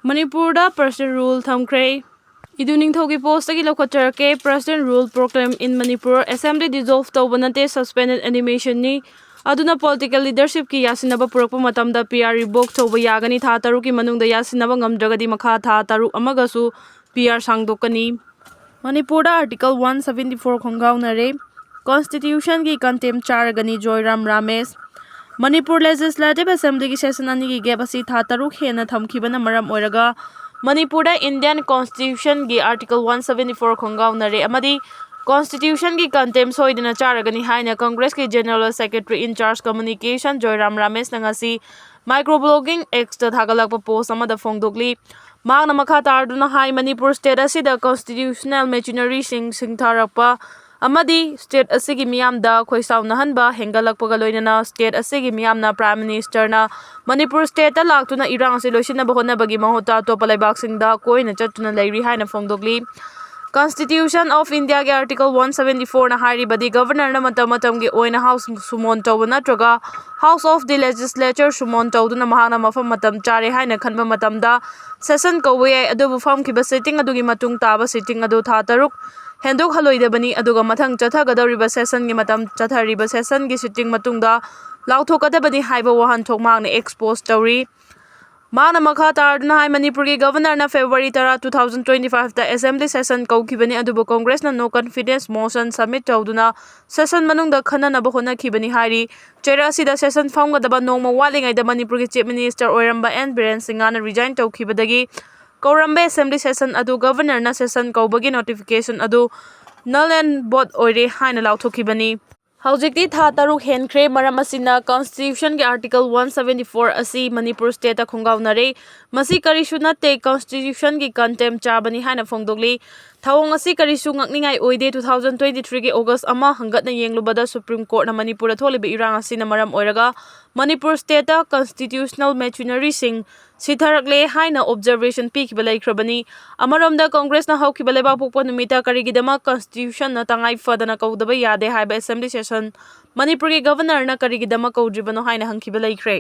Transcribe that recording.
Manipur President Rule Thamkre. Iduning thogi post tagi lokhotarke President Rule proclaim in Manipur. Assembly dissolved taubanate suspended animation ni. Aduna political leadership ki yasinaba purakpa matamda PR revoke tauba yagani tha taruki manungda yasinaba ngamdragadi makha tha taru amagasu PR sangdokani. Manipur Article 174 khongaunare. Constitution ki contempt charagani Joyram Ramesh. Manipur Legislative Assembly ki session ani ki gap asi tha taruk hena thamkhibana maram oiraga Manipur Indian Constitution ki Article 174 khongaunare amadi Constitution ki contempt soidina charagani haina Congress ki General Secretary in Charge Communication Joyram Ramesh nangasi microblogging X ta thagalakpa post amada phongdokli magna makha tarduna hai Manipur state asida constitutional machinery singtharakpa amadi state asigi miyamda khoisauna hanba hengalakpaga loinana state asigi miyamna prime minister na Manipur state ta laktuna irang se loisina bahona bagi mahota to palaibak singda koina chatuna leiri haina phongdokli Constitution of India ke Article 174 na hari badi governor na matam ki oina house sumon tawna traga House of the Legislature sumon tawduna mahana mafam matam chare haina khanba matamda session kawe adubu fam ki sitting adugi matung taba sitting adu tha taruk Henduk haloidabani aduga mathang chathagadoriba session gi matam chathariba session gi sitting matungda lauthokadabani haiba wahan thokmang ne expose tawri Mana makha tarduna hai Manipur ki governor na February 2025 da assembly session kaukibani adubu Congress na no confidence motion submit tawduna session manungda khanana ba hona khibani hari cherasi da session famgadaba nongma walingai da Manipur ki chief minister oiramba N Biren Singha na resign tawkhibadagi Kaurambe assembly session adu governor na session kaubagi notification adu null and void oire haina lauthokibani Haujikti tha taruk henkre maram asina constitution ke article 174 asi Manipur state ta khongaunare masi karisu natte constitution ki contempt chabani haina phongdokli thawong asi karisu ngakningai oide 2023 ke August ama hangatna yenglubada Supreme Court na Manipur tholibe irang asina maram oiraga Manipur state ta constitutional machinery sing sitharakle haina observation pikhiba laikhrabani amaromda Congress na hawkiba leba pokpa numita karigidama constitution na tangai fadana kaudaba yade haiba assembly session Manipur ki governor na karigidama kaudribano haina hangkiba laikhre